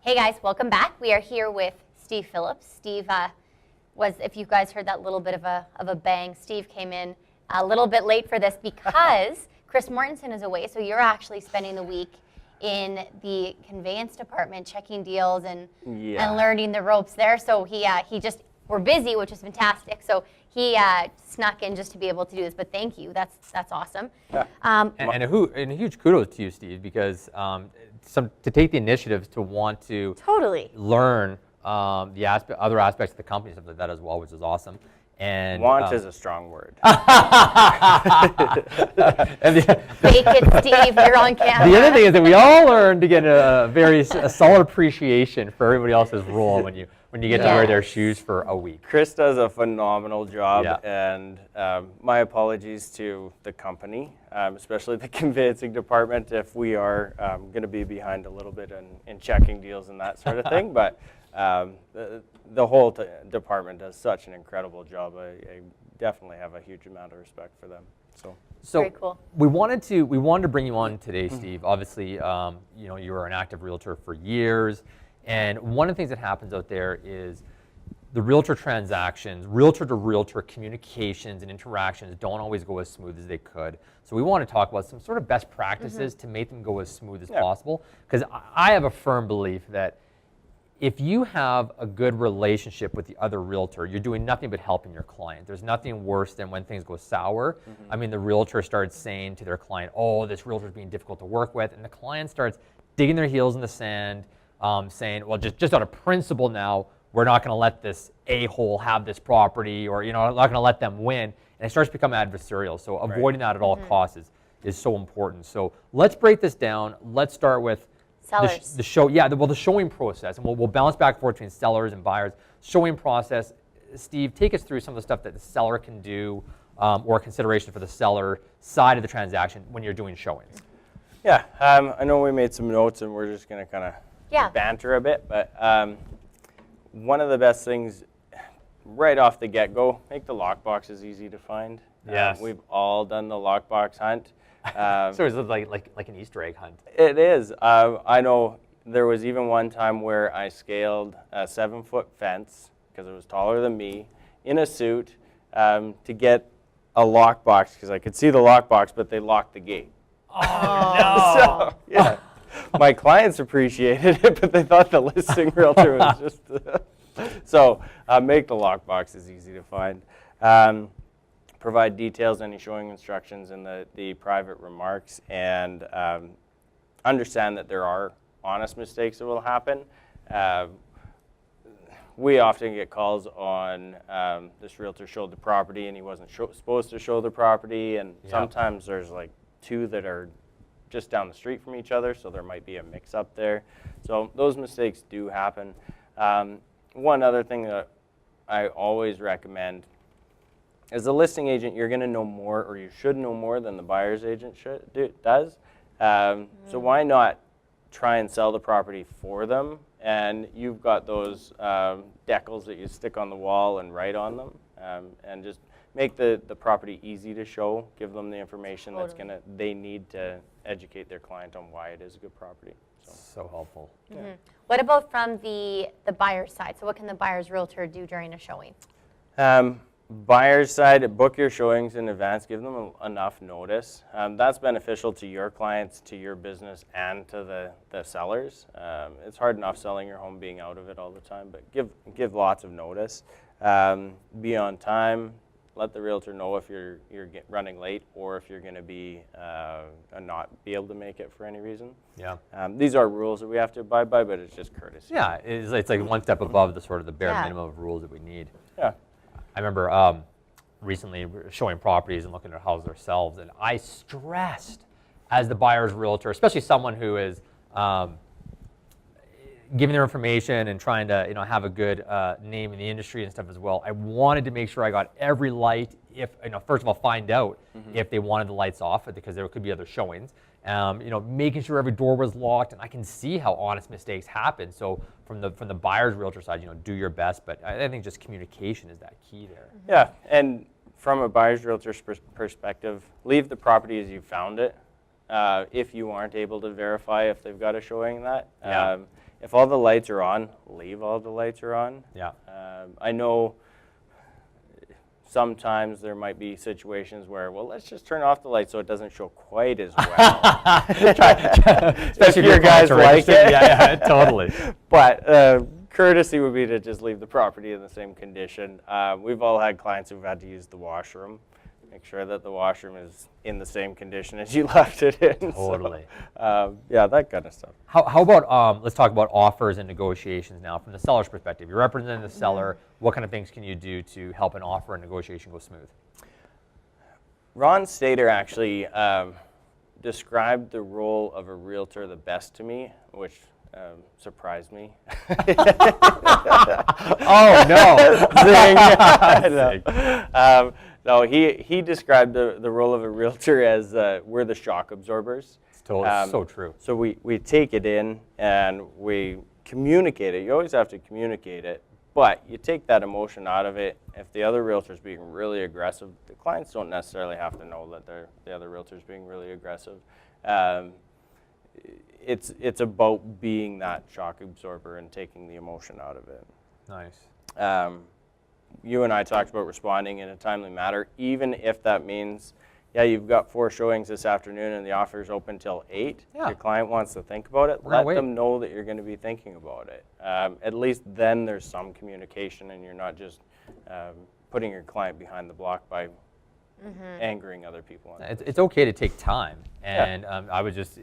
Hey guys, welcome back. We are here with Steve Phillips. Steve was, if you guys heard that little bit of a bang, Steve came in a little bit late for this because Chris Mortensen is away, so you're actually spending the week in the conveyance department checking deals and learning the ropes there. So he just, we're busy, which is fantastic. So he snuck in just to be able to do this, but thank you. That's awesome. Yeah. And a huge kudos to you, Steve, because to take the initiative to want to learn the other aspects of the company, stuff like that as well, which is awesome. And want is a strong word. Fake it, Steve. You're on camera. The other thing is that we all learn to get a solid appreciation for everybody else's role when you get to wear their shoes for a week. Chris does a phenomenal job, and my apologies to the company, especially the conveyancing department, if we are going to be behind a little bit in checking deals and that sort of thing. But the whole department does such an incredible job. I definitely have a huge amount of respect for them. So very cool. We wanted to bring you on today, Steve. Obviously, you were an active realtor for years. And one of the things that happens out there is the realtor transactions, realtor to realtor communications and interactions don't always go as smooth as they could. So we want to talk about some sort of best practices to make them go as smooth as possible. Because I have a firm belief that if you have a good relationship with the other realtor, you're doing nothing but helping your client. There's nothing worse than when things go sour. I mean, the realtor starts saying to their client, oh, this realtor is being difficult to work with. And the client starts digging their heels in the sand, saying, well, just out of principle now, we're not going to let this a-hole have this property, or I'm not going to let them win. And it starts to become adversarial. So avoiding that at all costs is so important. So let's break this down. Let's start with sellers. The showing process. And we'll bounce back and forth between sellers and buyers. Showing process. Steve, take us through some of the stuff that the seller can do or consideration for the seller side of the transaction when you're doing showings. Yeah, I know we made some notes and we're just going to kind of banter a bit, but one of the best things right off the get-go, make the lockboxes easy to find. Yes. We've all done the lockbox hunt. So it's like an Easter egg hunt. It is. I know there was even one time where I scaled a 7-foot fence, because it was taller than me, in a suit to get a lockbox, because I could see the lockbox, but they locked the gate. Oh, no. So, yeah. My clients appreciated it, but they thought the listing realtor was just... So make the lockboxes easy to find. Provide details, any showing instructions in the private remarks, and understand that there are honest mistakes that will happen. We often get calls on this realtor showed the property and he wasn't supposed to show the property, and sometimes there's like two that are just down the street from each other, so there might be a mix-up there. So those mistakes do happen. One other thing that I always recommend, as a listing agent, you're going to know more, or you should know more than the buyer's agent does. So why not try and sell the property for them? And you've got those decals that you stick on the wall and write on them, and just make the property easy to show. Give them the information they need to educate their client on why it is a good property. So helpful. What about from the buyer's side? So what can the buyer's realtor do during a showing? Buyer's side, book your showings in advance. Give them enough notice. That's beneficial to your clients, to your business, and to the sellers. It's hard enough selling your home, being out of it all the time, but give lots of notice. Be on time. Let the realtor know if you're running late, or if you're going to be not be able to make it for any reason. Yeah. These are rules that we have to abide by, but it's just courtesy. Yeah, it's like one step above the bare minimum of rules that we need. Yeah. I remember recently showing properties and looking at houses ourselves, and I stressed as the buyer's realtor, especially someone who is giving their information and trying to have a good name in the industry and stuff as well. I wanted to make sure I got every light. If first of all, find out if they wanted the lights off, because there could be other showings. Making sure every door was locked, and I can see how honest mistakes happen. So from the buyer's realtor side, do your best, but I think just communication is that key there. Yeah, and from a buyer's realtor's perspective, leave the property as you found it. If you aren't able to verify if they've got a showing that. if all the lights are on, leave all the lights are on. Yeah. I know sometimes there might be situations where, well, let's just turn off the light so it doesn't show quite as well. Especially if your guys like it. Yeah, totally. But courtesy would be to just leave the property in the same condition. We've all had clients who've had to use the washroom. Make sure that the washroom is in the same condition as you left it in. Totally. So, yeah, that kind of stuff. How about, let's talk about offers and negotiations now from the seller's perspective. You're representing the seller. What kind of things can you do to help an offer and negotiation go smooth? Ron Stater actually described the role of a realtor the best to me, which surprised me. Oh, no. Zing. No, he described the role of a realtor as we're the shock absorbers. It's totally so true. So we take it in and we communicate it. You always have to communicate it, but you take that emotion out of it. If the other realtor's being really aggressive, the clients don't necessarily have to know that the other realtor's being really aggressive. It's about being that shock absorber and taking the emotion out of it. Nice. You and I talked about responding in a timely manner, even if that means, yeah, you've got 4 showings this afternoon and the offer's open till 8. Yeah. Your client wants to think about it. Let them know that you're going to be thinking about it. At least then there's some communication and you're not just putting your client behind the block by angering other people. It's okay to take time, and I would just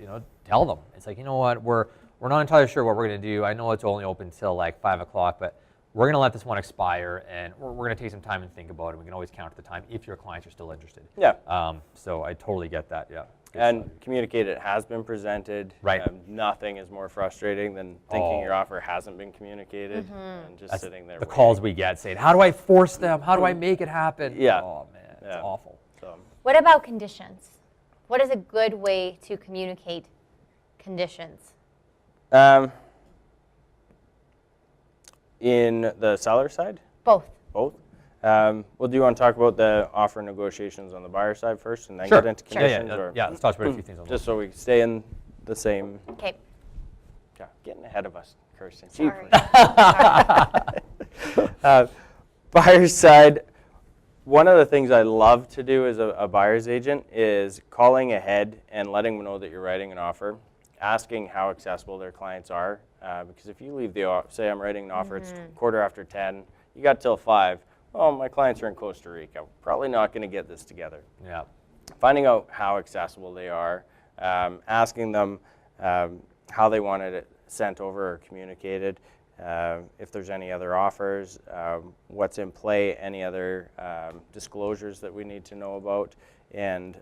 tell them. It's like, you know what, we're not entirely sure what we're going to do. I know it's only open till like 5 o'clock, but we're going to let this one expire, and we're going to take some time and think about it. We can always counter the time if your clients are still interested. Yeah. So I totally get that. Yeah. And communicate it has been presented. Right. Nothing is more frustrating than thinking your offer hasn't been communicated and just sitting there. The calls we get saying, how do I force them? How do I make it happen? Yeah. Oh man, it's awful. So. What about conditions? What is a good way to communicate conditions? In the seller side? Both. Both? Well, do you want to talk about the offer negotiations on the buyer side first and then get into conditions? Yeah, let's talk about a few things on just so we stay in the same. Okay. Yeah, getting ahead of us, Kirsten. Sorry. Buyer's side, one of the things I love to do as a buyer's agent is calling ahead and letting them know that you're writing an offer, asking how accessible their clients are. Because if you leave say I'm writing an offer, it's 10:15, you got till 5. Oh, my clients are in Costa Rica. Probably not going to get this together. Yeah. Finding out how accessible they are, asking them how they wanted it sent over or communicated, if there's any other offers, what's in play, any other disclosures that we need to know about. And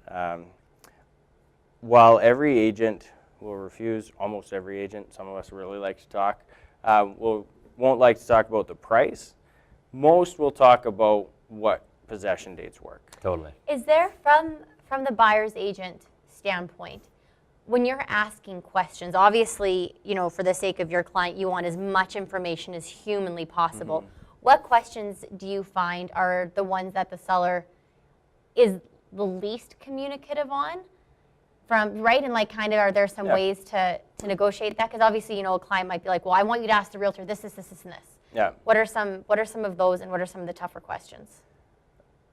while every agent will refuse, almost every agent, some of us really like to talk, won't like to talk about the price. Most will talk about what possession dates work. Totally. Is there, from the buyer's agent standpoint, when you're asking questions, obviously, for the sake of your client, you want as much information as humanly possible. What questions do you find are the ones that the seller is the least communicative on? Right? And are there some ways to negotiate that? Because obviously, a client might be like, well, I want you to ask the realtor this, and this. Yeah. What are some of those, and what are some of the tougher questions?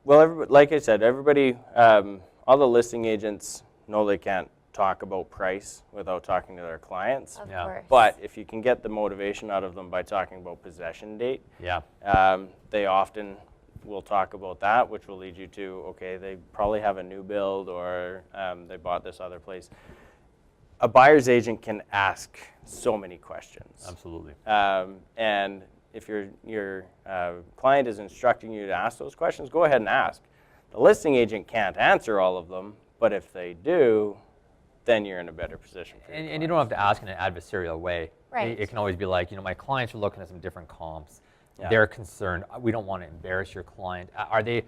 Well, like I said, everybody, all the listing agents know they can't talk about price without talking to their clients. Of course. But if you can get the motivation out of them by talking about possession date, they often will talk about that, which will lead you to, okay, they probably have a new build or they bought this other place. A buyer's agent can ask so many questions. Absolutely. And if your client is instructing you to ask those questions, go ahead and ask. The listing agent can't answer all of them, but if they do, then you're in a better position. And you don't have to ask in an adversarial way. Right. It can always be like, my clients are looking at some different comps. Yeah. They're concerned. We don't want to embarrass your client. Are they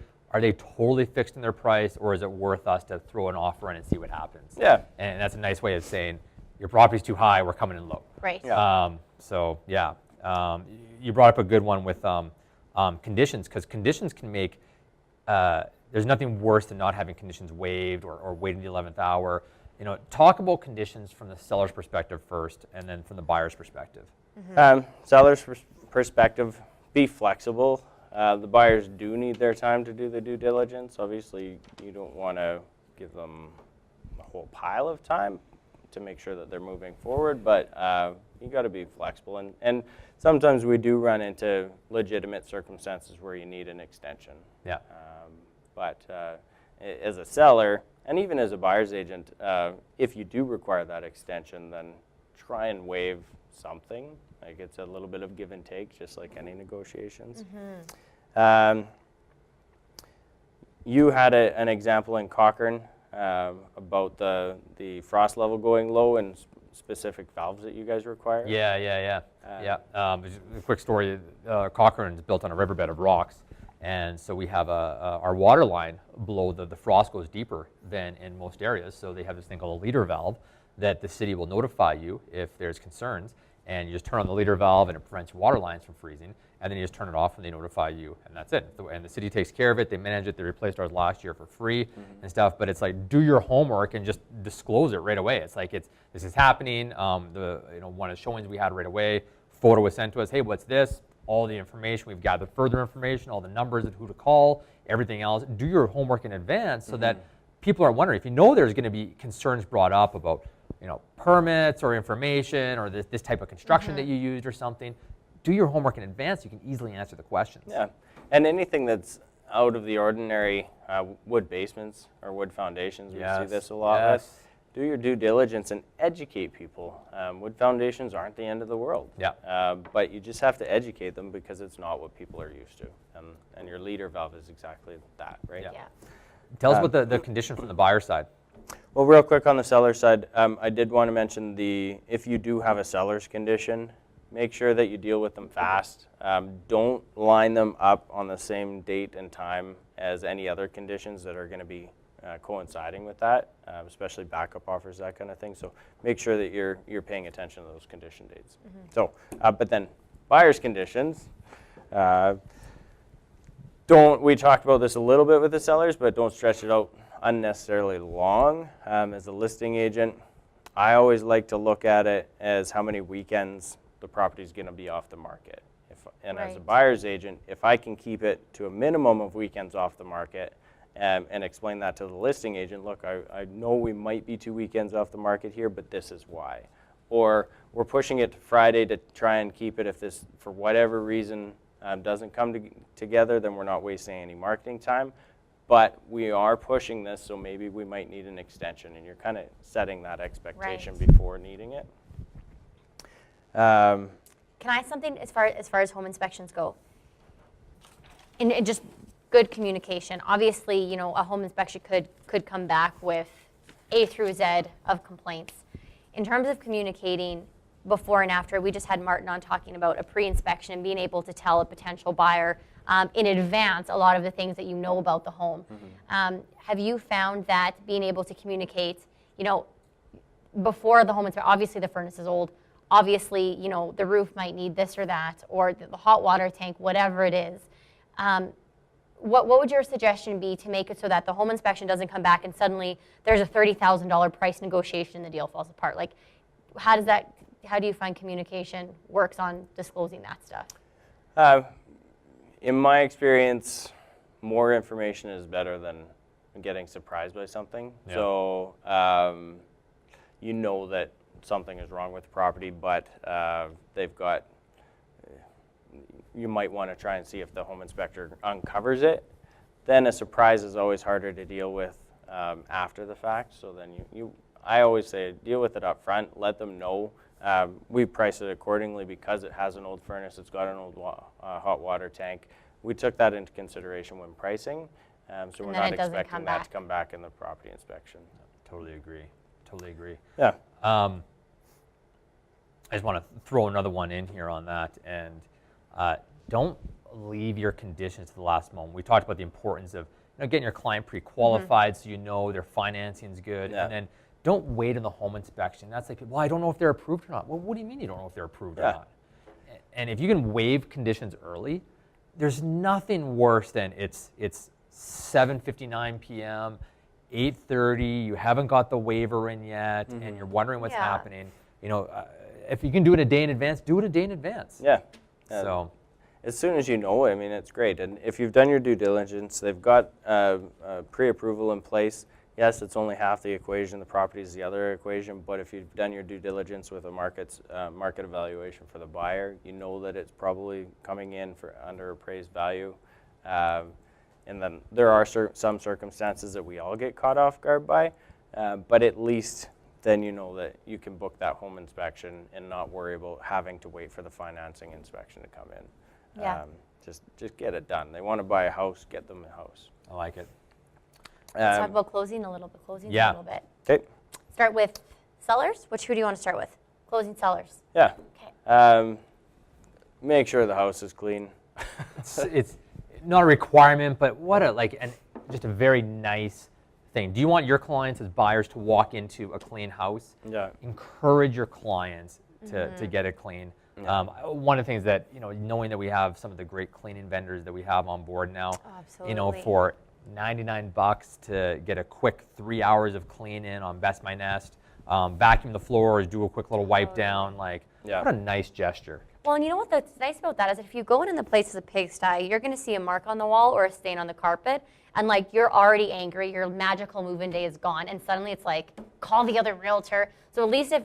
totally fixed in their price, or is it worth us to throw an offer in and see what happens? Yeah. And that's a nice way of saying, your property's too high, we're coming in low. Right. Yeah. You brought up a good one with conditions, because conditions can make, there's nothing worse than not having conditions waived or waiting the 11th hour. Talk about conditions from the seller's perspective first, and then from the buyer's perspective. Seller's perspective, be flexible. The buyers do need their time to do the due diligence. Obviously, you don't want to give them a whole pile of time to make sure that they're moving forward, but you got to be flexible. And sometimes we do run into legitimate circumstances where you need an extension. Yeah. But as a seller, and even as a buyer's agent, if you do require that extension, then try and waive something. Like it's a little bit of give and take, just like any negotiations. You had an example in Cochrane about the frost level going low and specific valves that you guys require. Yeah. Just a quick story. Cochrane is built on a riverbed of rocks, and so we have our water line below the frost goes deeper than in most areas. So they have this thing called a leader valve that the city will notify you if there's concerns, and you just turn on the leader valve and it prevents your water lines from freezing, and then you just turn it off and they notify you, and that's it. And the city takes care of it, they manage it, they replaced ours last year for free and stuff, but it's like, do your homework and just disclose it right away. It's like, this is happening. One of the showings we had right away, photo was sent to us, hey, what's this? All the information, we've gathered further information, all the numbers of who to call, everything else. Do your homework in advance so that people are wondering, if you know there's gonna be concerns brought up about permits or information or this type of construction that you used or something, do your homework in advance. You can easily answer the questions. Yeah, and anything that's out of the ordinary, wood basements or wood foundations, we see this a lot with. Do your due diligence and educate people. Wood foundations aren't the end of the world. Yeah. But you just have to educate them because it's not what people are used to. And your leader valve is exactly that, right? Yeah. Tell us about the condition from the buyer side. Well, real quick on the seller side, I did want to mention if you do have a seller's condition, make sure that you deal with them fast. Don't line them up on the same date and time as any other conditions that are going to be coinciding with that, especially backup offers, that kind of thing. So make sure that you're paying attention to those condition dates. So, but then buyer's conditions, we talked about this a little bit with the sellers, but don't stretch it out unnecessarily long. As a listing agent, I always like to look at it as how many weekends the property is going to be off the market. As a buyer's agent, if I can keep it to a minimum of weekends off the market and explain that to the listing agent, look, I know we might be 2 weekends off the market here, but this is why. Or we're pushing it to Friday to try and keep it. If this, for whatever reason, doesn't come together, then we're not wasting any marketing time. But we are pushing this, so maybe we might need an extension, and you're kind of setting that expectation before needing it. Can I ask something as far as home inspections go? And just good communication. Obviously, a home inspection could come back with A through Z of complaints. In terms of communicating before and after, we just had Martin on talking about a pre-inspection and being able to tell a potential buyer in advance a lot of the things that you know about the home. Have you found that being able to communicate, before the home inspection, obviously the furnace is old, obviously, the roof might need this or that, or the hot water tank, whatever it is. What would your suggestion be to make it so that the home inspection doesn't come back and suddenly there's a $30,000 price negotiation and the deal falls apart? Like, how do you find communication works on disclosing that stuff? In my experience, more information is better than getting surprised by something. Yeah. So you know that something is wrong with the property, but you might want to try and see if the home inspector uncovers it. Then a surprise is always harder to deal with after the fact. So then I always say deal with it up front, let them know. We price it accordingly because it has an old furnace, it's got an old hot water tank. We took that into consideration when pricing, so we're not expecting that to come back in the property inspection. Totally agree. Yeah. I just want to throw another one in here on that, and don't leave your conditions to the last moment. We talked about the importance of getting your client pre-qualified so their financing is good, and then don't wait in the home inspection. That's like, well, I don't know if they're approved or not. Well, what do you mean you don't know if they're approved or not? And if you can waive conditions early, there's nothing worse than it's 7:59 p.m., 8:30, you haven't got the waiver in yet, and you're wondering what's happening. if you can do it a day in advance, do it a day in advance. Yeah. So As soon as you know, I mean, it's great. And if you've done your due diligence, they've got pre-approval in place. Yes, it's only half the equation. The property is the other equation. But if you've done your due diligence with a market evaluation for the buyer, you know that it's probably coming in for under appraised value. And then there are some circumstances that we all get caught off guard by. But at least then you know that you can book that home inspection and not worry about having to wait for the financing inspection to come in. Yeah. Just get it done. They want to buy a house, get them a house. I like it. Let's talk about closing a little bit. Yeah. A little bit. Okay. Start with sellers. Who do you want to start with? Closing sellers. Yeah. Okay. Make sure the house is clean. It's not a requirement, but just a very nice thing. Do you want your clients as buyers to walk into a clean house? Yeah. Encourage your clients to get it clean. Yeah. One of the things that, knowing that we have some of the great cleaning vendors that we have on board now, Absolutely. for $99 to get a quick 3 hours of clean in on Best My Nest, vacuum the floors, do a quick little wipe down, Yeah. what a nice gesture. Well, and you know what that's nice about that is if you go in the place as a pigsty, you're going to see a mark on the wall or a stain on the carpet, and you're already angry, your magical move-in day is gone, and suddenly it's call the other realtor. So at least if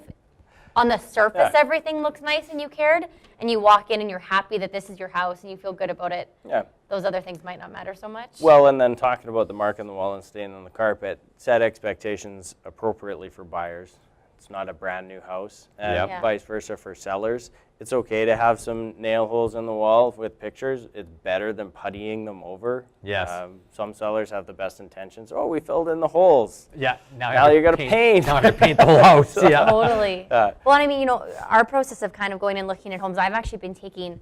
on the surface everything looks nice and you cared, and you walk in and you're happy that this is your house and you feel good about it, Yeah. those other things might not matter so much. Well, and then talking about the mark on the wall and stain on the carpet, set expectations appropriately for buyers. It's not a brand new house, and Yep. Yeah. vice versa for sellers. It's okay to have some nail holes in the wall with pictures. It's better than puttying them over. Yes. Some sellers have the best intentions. Oh, we filled in the holes. Yeah. Now you gotta paint. Now I gotta paint the whole house. Yeah. Totally. Well, I mean, our process of kind of going and looking at homes, I've actually been taking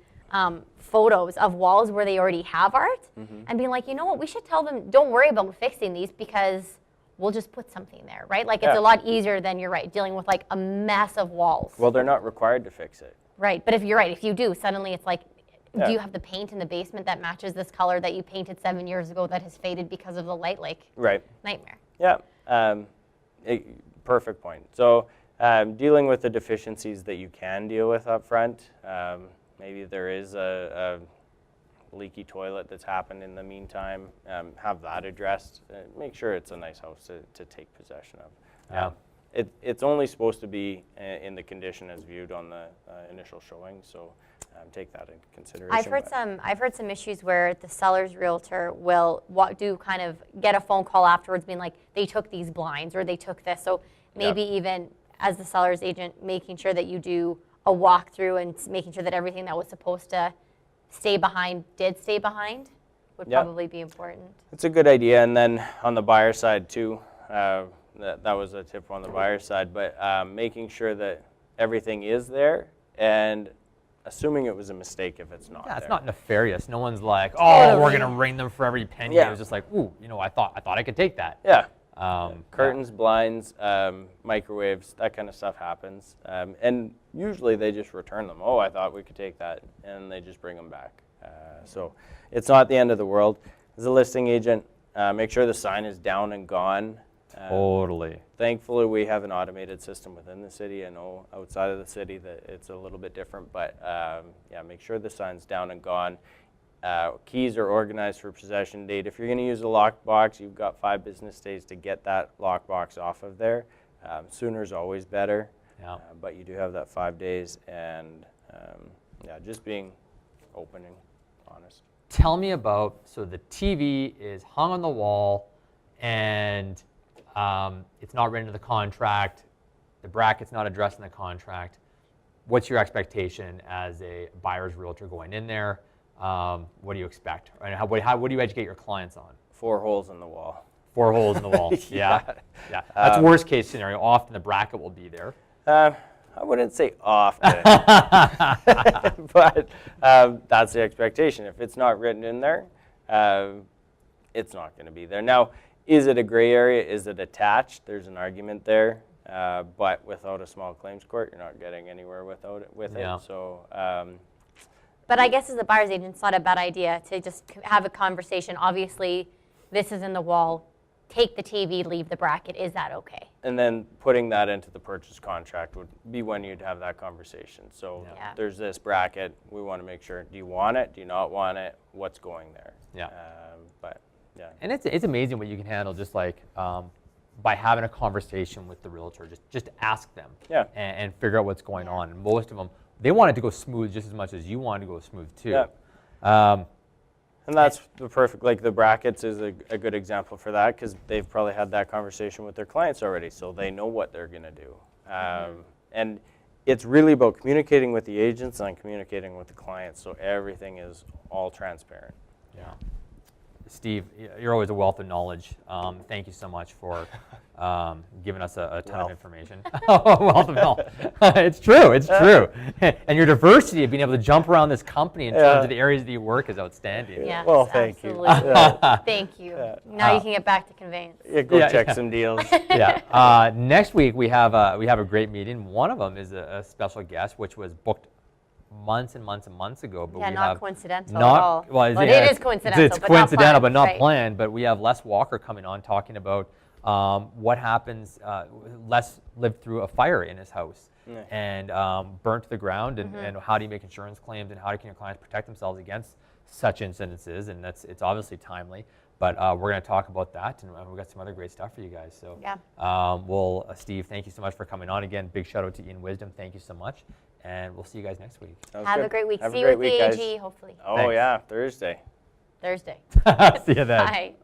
photos of walls where they already have art and being like, you know what, we should tell them, don't worry about fixing these because we'll just put something there, right? It's Yeah. a lot easier than, you're right, dealing with a mess of walls. Well, they're not required to fix it. Right, but if you're right, if you do, suddenly it's Yeah. do you have the paint in the basement that matches this color that you painted 7 years ago that has faded because of the light? Right. Nightmare. Yeah, perfect point. So dealing with the deficiencies that you can deal with up front, maybe there is a leaky toilet that's happened in the meantime, have that addressed. Make sure it's a nice house to take possession of. Yeah. It's only supposed to be in the condition as viewed on the initial showing, so take that into consideration. I've heard some issues where the seller's realtor will kind of get a phone call afterwards being like, they took these blinds or they took this. So maybe even as the seller's agent, making sure that you do a walkthrough and making sure that everything that was supposed to stay behind did stay behind would probably be important. It's a good idea, and then on the buyer side too, that was a tip on the buyer side, but making sure that everything is there and assuming it was a mistake if it's not Yeah, it's there. not nefarious. No one's like, oh, we're Totally. gonna ring them for every penny. Yeah. It was just like, ooh, I thought I could take that. Yeah. Curtains. Curtains, blinds, microwaves, that kind of stuff happens. And usually they just return them. Oh, I thought we could take that. And they just bring them back. So it's not the end of the world. As a listing agent, make sure the sign is down and gone. Totally. Thankfully, we have an automated system within the city. I know outside of the city that it's a little bit different, but yeah, make sure the sign's down and gone. Keys are organized for possession date. If you're going to use a lockbox, you've got 5 business days to get that lockbox off of there. Sooner is always better, Yeah. but you do have that 5 days, and yeah, just being open and honest. Tell me about, so the TV is hung on the wall and it's not written into the contract, the bracket's not addressed in the contract. What's your expectation as a buyer's realtor going in there? What do you expect? And what do you educate your clients on? 4 holes in the wall. 4 holes in the wall. Yeah. Yeah. That's worst case scenario. Often the bracket will be there. I wouldn't say often, but that's the expectation. If it's not written in there, it's not going to be there. Now, is it a gray area? Is it attached? There's an argument there, but without a small claims court, you're not getting anywhere with Yeah. it. So, But I guess as a buyer's agent, it's not a bad idea to just have a conversation. Obviously, this is in the wall. Take the TV, leave the bracket. Is that okay? And then putting that into the purchase contract would be when you'd have that conversation. So Yeah. there's this bracket. We want to make sure, do you want it? Do you not want it? What's going there? Yeah. But yeah. And it's amazing what you can handle just like by having a conversation with the realtor. Just ask them Yeah. and figure out what's going Yeah. on. And most of them, they want it to go smooth just as much as you want it to go smooth too. Yeah. And that's the perfect, like the brackets is a good example for that because they've probably had that conversation with their clients already, so they know what they're going to do. And it's really about communicating with the agents and communicating with the clients, so everything is all transparent. Yeah. Steve, you're always a wealth of knowledge. Thank you so much for giving us a ton of information. Wealth of knowledge. It's true. It's true. And your diversity of being able to jump around this company in terms of the areas that you work is outstanding. Yes, Well, thank you. absolutely. Thank you. Now you can get back to conveyance. Yeah, go check some deals. Yeah. Next week we have a great meeting. One of them is a special guest, which was booked months and months and months ago. But Yeah, we not have coincidental not, at all. Well, But it is coincidental. It's but coincidental, not but not planned, planned. But we have Les Walker coming on talking about what happens. Les lived through a fire in his house and burnt to the ground, and how do you make insurance claims, and how can your clients protect themselves against such incidences? And it's obviously timely. But we're going to talk about that, and we've got some other great stuff for you guys. So, Steve, thank you so much for coming on again. Big shout out to Ian Wisdom. Thank you so much, and we'll see you guys next week. Have a great week. Have See a you great at week, the guys. AG, hopefully. Oh Thanks. yeah, Thursday. Thursday. See you then. Bye.